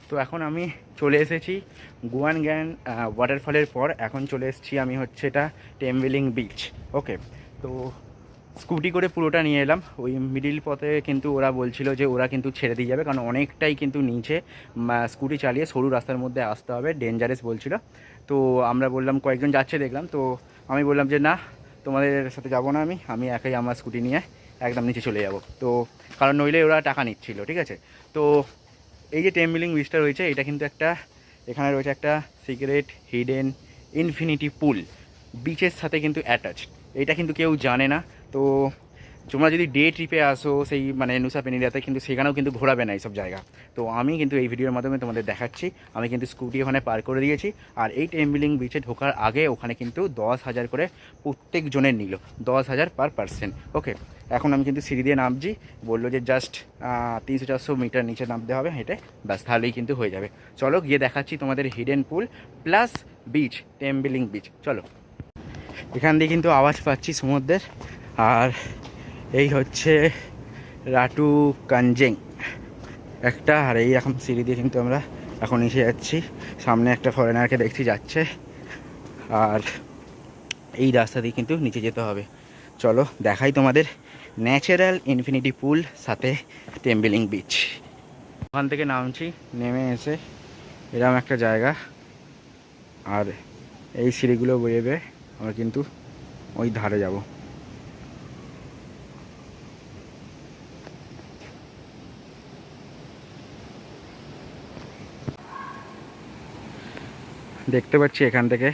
তো এখন আমি চলে এসেছি গুয়ান গ্যান ওয়াটারফলের পর এখন চলে এসেছি আমি হচ্ছে এটা টেম্বেলিং বিচ। ওকে, তো স্কুটি করে পুরোটা নিয়ে এলাম। ওই মিডিল পথে কিন্তু ওরা বলছিল যে ওরা কিন্তু ছেড়ে দিয়ে যাবে, কারণ অনেকটাই কিন্তু নিচে স্কুটি চালিয়ে সরু রাস্তার মধ্যে আসতে হবে, ডেঞ্জারাস বলছিল। তো আমরা বললাম, কয়েকজন যাচ্ছে দেখলাম, তো আমি বললাম যে না, তোমাদের সাথে যাব না, আমি একাই আমার স্কুটি নিয়ে একদম নিচে চলে যাব। তো কারণ নইলে ওরা টাকা নিচ্ছিল, ঠিক আছে। তো এই যে টেম্বেলিং বিচটা রয়েছে, এটা কিন্তু এখানে রয়েছে একটা সিক্রেট হিডেন ইনফিনিটি পুল, বিচের সাথে কিন্তু অ্যাটাচড। এটা কিন্তু কেউ জানে না। তো তোমরা যদি ডে ট্রিপে আসো সেই মানে নুসা পেনিরিয়াতে, কিন্তু সেখানেও কিন্তু ঘোরাবে না এইসব জায়গা। তো আমি কিন্তু এই ভিডিওর মাধ্যমে তোমাদের দেখাচ্ছি। আমি কিন্তু স্কুটি ওখানে পার করে দিয়েছি, আর এই টেম্বেলিং বিচে ঢোকার আগে ওখানে কিন্তু 10,000 করে প্রত্যেক জনের নিল, 10,000 পার পার্সন। ওকে, এখন আমি কিন্তু সিঁড়ি দিয়ে নামছি। বললো যে জাস্ট 300-400 মিটার নিচে নামতে হবে হেঁটে, ব্যাস তাহলেই কিন্তু হয়ে যাবে। চলো গিয়ে দেখাচ্ছি তোমাদের hidden pool plus beach, Tembeling beach. চলো, এখান দিয়ে কিন্তু আওয়াজ পাচ্ছি সমুদ্রের। আর এই হচ্ছে রাটু কাঞ্জেং একটা, আর এই এখন সিঁড়ি দিয়ে কিন্তু আমরা এখন এসে যাচ্ছি। সামনে একটা ফরেনারকে দেখছি যাচ্ছে, আর এই রাস্তা দিয়ে কিন্তু নিচে যেতে হবে। চলো দেখাই তোমাদের ন্যাচারাল ইনফিনিটি পুল সাথে টেম্বেলিং বিচ। ওখান থেকে নামছি, নেমে এসে এরকম একটা জায়গা, আর এই সিঁড়িগুলো বেয়ে আমরা কিন্তু ওই ধারে যাব। দেখতে পাচ্ছি এখান থেকে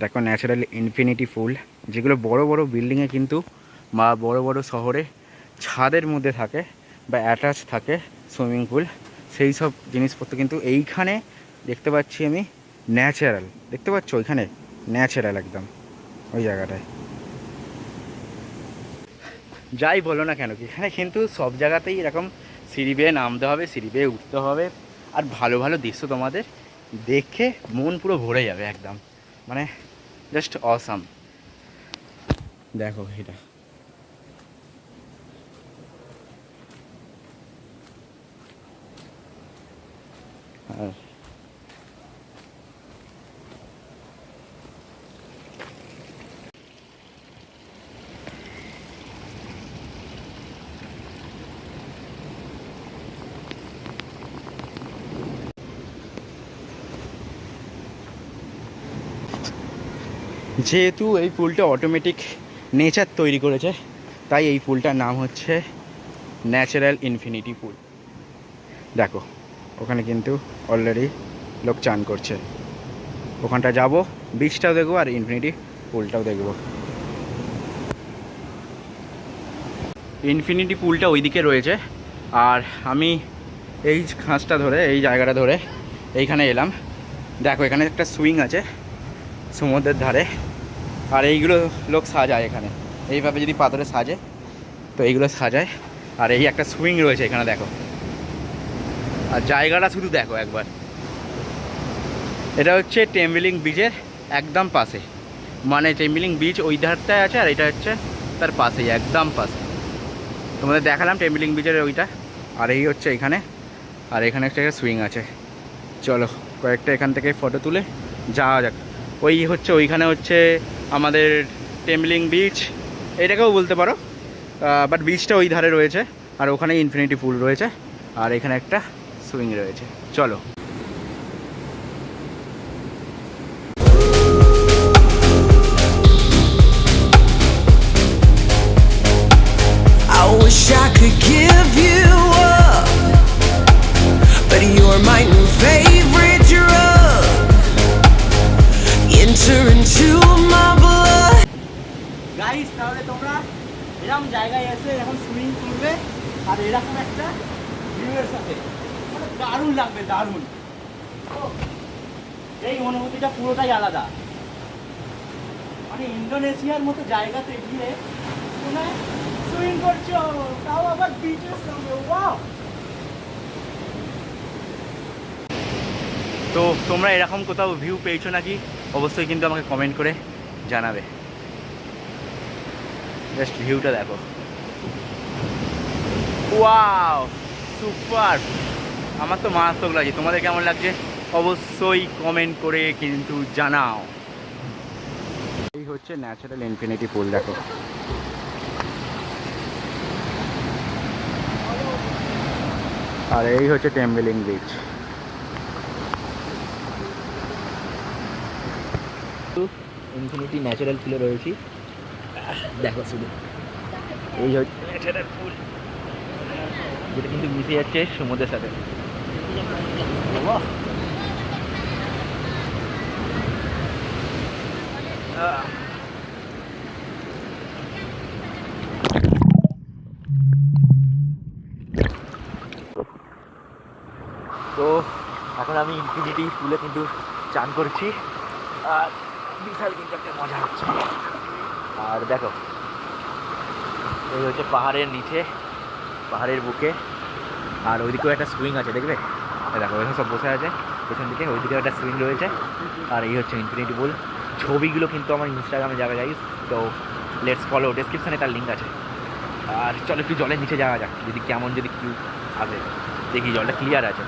দেখো ন্যাচারাল ইনফিনিটি পুল, যেগুলো বড় বড় বিল্ডিংয়ে কিন্তু বা বড় বড় শহরে ছাদের মধ্যে থাকে বা অ্যাটাচ থাকে সুইমিং পুল, সেই সব জিনিসপত্র কিন্তু এইখানে দেখতে পাচ্ছি আমি ন্যাচারাল। দেখতে পাচ্ছ ওইখানে ন্যাচারাল একদম ওই জায়গাটায়। যাই বলো না কেন, এখানে কিন্তু সব জায়গাতেই এরকম সিঁড়ি বেয়ে নামতে হবে, সিঁড়ি বেয়ে উঠতে হবে, আর ভালো ভালো দৃশ্য তোমাদের দেখে মন পুরো ভরে যাবে একদম, মানে জাস্ট অসাম। দেখো এটা, আর যেহেতু এই পুলটা অটোমেটিক নেচার তৈরি করেছে, তাই এই পুলটার নাম হচ্ছে ন্যাচারাল ইনফিনিটি পুল। দেখো ওখানে কিন্তু অলরেডি লোক চান করছে। ওখানটা যাব, বিচটাও দেখবো আর ইনফিনিটি পুলটাও দেখবো। ইনফিনিটি পুলটা ওইদিকে রয়েছে, আর আমি এই খাঁজটা ধরে, এই জায়গাটা ধরে এইখানে এলাম। দেখো এখানে একটা সুইং আছে সমুদ্রের ধারে, আর এইগুলো লোক সাজায় এখানে, এইভাবে যদি পাথরে সাজে তো এইগুলো সাজায়। আর এই একটা সুইং রয়েছে এখানে দেখো, আর জায়গাটা শুধু দেখো একবার। এটা হচ্ছে টেম্বেলিং বিচের একদম পাশে, মানে টেম্বেলিং বিচ ওই ধারটায় আছে, আর এটা হচ্ছে তার পাশেই, একদম পাশে। তোমাদের দেখালাম টেম্বেলিং বিচের ওইটা, আর এই হচ্ছে এখানে, আর এখানে একটা সুইং আছে। চলো কয়েকটা এখান থেকে ফটো তুলে যাওয়া যাক। ওই হচ্ছে ওইখানে হচ্ছে আমাদের টেম্বেলিং বিচ এটাকেও বলতে পারো, বাট বিচটা ওই ধারে রয়েছে, আর ওখানে ইনফিনিটি পুল রয়েছে, আর এখানে একটা সুইং রয়েছে। চলো, I wish I could give you up, but you're my new favorite drug. Enter into my blood. Guys, তাহলে তোমরা এরকম জায়গায় এসে এখন সুইমিং করবে, আর এরকম একটা ভিউয়ের সাথে, মানে দারুণ লাগবে, দারুণ। এই অনুভূতিটা পুরোটাই আলাদা, মানে ইন্দোনেশিয়ার মতো জায়গাতে গিয়ে তোমরা সুইমিং করছো, তাও আবার বিচের সঙ্গে। ওয়াও! তো তোমরা এরকম কোথাও ভিউ পেয়েছো নাকি অবশ্যই কিন্তু আমাকে কমেন্ট করে জানাবে। জাস্ট ভিউটা দেখো, ওয়াও সুপার। আমার তো মারাত্মক লাগছে, তোমাদের কেমন লাগছে অবশ্যই কমেন্ট করে কিন্তু জানাও। এই হচ্ছে ন্যাচারাল ইনফিনিটি পুল, দেখো। আর এই হচ্ছে টেম্বেলিং বিচ। ইনফিনিটি ন্যাচারাল পুলে রয়েছি, দেখো শুধু এই হচ্ছে ন্যাচারাল পুল, যেটা কিন্তু মিশে যাচ্ছে সমুদ্রের সাথে। তো এখন আমি ইনফিনিটি পুলে কিন্তু চান করছি, আর বিশাল কিন্তু একটা মজা হচ্ছে। আর দেখো এই হচ্ছে পাহাড়ের নিচে, পাহাড়ের বুকে, আর ওইদিকেও একটা সুইং আছে, দেখবে? দেখো ওইখানে সব বসে আছে পেছন দিকে, ওইদিকেও একটা সুইং রয়েছে। আর এই হচ্ছে ইনফিনিটি পুল। ছবিগুলো কিন্তু আমার ইনস্টাগ্রামে যাবে গাইস, তো লেটস ফলো, ডেসক্রিপশানে তার লিঙ্ক আছে। আর চলো একটু জলের নিচে যাওয়া যাক, যদি কেমন যদি কিউ আসে, দেখি জলটা ক্লিয়ার আছে।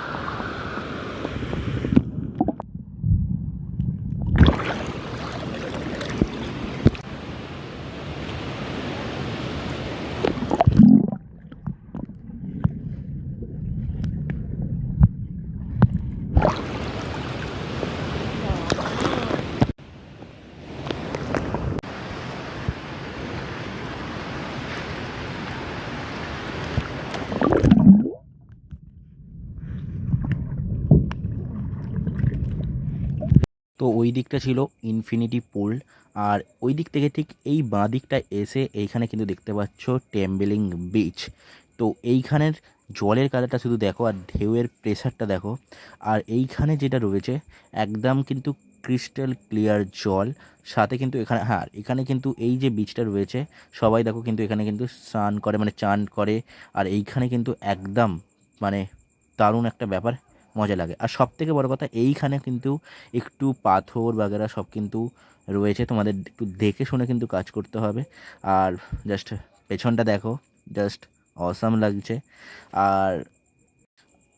তো ওই দিকটা ছিল ইনফিনিটি পুল, আর ওই দিক থেকে ঠিক এই বাঁ দিকটা এসে এইখানে কিন্তু দেখতে পাচ্ছ টেম্বেলিং বিচ। তো এইখানের জলের কালারটা শুধু দেখো, আর ঢেউয়ের প্রেশারটা দেখো। আর এইখানে যেটা রয়েছে একদম কিন্তু ক্রিস্টাল ক্লিয়ার জল, সাথে কিন্তু এখানে, হ্যাঁ এখানে কিন্তু এই যে বিচটা রয়েছে সবাই দেখো কিন্তু এখানে কিন্তু স্নান করে, মানে চান করে। আর এইখানে কিন্তু একদম মানে দারুণ একটা ব্যাপার, মজা লাগে। আর সব থেকে বড় কথা এইখানে কিন্তু একটু পাথর বাগেরা সব কিন্তু রয়েছে, তোমাদের একটু দেখে শুনে কিন্তু কাজ করতে হবে। আর জাস্ট পেছনটা দেখো, জাস্ট অসাম লাগছে। আর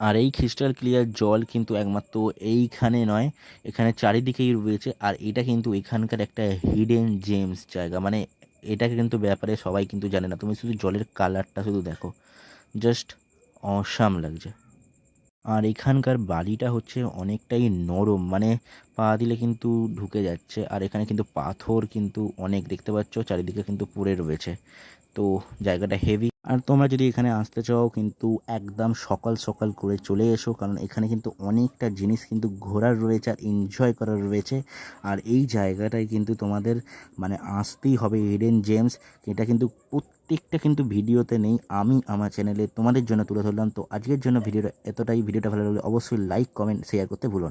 আর এই ক্রিস্টাল ক্লিয়ার জল কিন্তু একমাত্র এইখানে নয়, এখানে চারিদিকেই রয়েছে। আর এটা কিন্তু এখানকার একটা হিডেন জেমস জায়গা, মানে এটাকে কিন্তু ব্যাপারে সবাই কিন্তু জানে না। তুমি শুধু জলের কালারটা শুধু দেখো, জাস্ট অসাম লাগছে। আর এখানকার বালিটা হচ্ছে অনেকটাই নরম, মানে পা দিলে কিন্তু ঢুকে যাচ্ছে। আর এখানে কিন্তু পাথর কিন্তু অনেক দেখতে পাচ্ছ, চারিদিকে কিন্তু পড়ে রয়েছে। তো জায়গাটা হেভি। আর তোমরা যদি এখানে আসতে চাও কিন্তু একদম সকাল সকাল করে চলে এসো, কারণ এখানে কিন্তু অনেকটা জিনিস কিন্তু ঘোরার রয়েছে আর এনজয় করার রয়েছে। আর এই জায়গাটায় কিন্তু তোমাদের মানে আসতেই হবে, হিডেন জেমস। এটা কিন্তু প্রত্যেকটা কিন্তু ভিডিওতে নেই, আমি আমার চ্যানেলে তোমাদের জন্য তুলে ধরলাম। তো আজকের জন্য ভিডিওটা এতটাই। ভিডিওটা ভালো লাগলে অবশ্যই লাইক কমেন্ট শেয়ার করতে ভুলো না।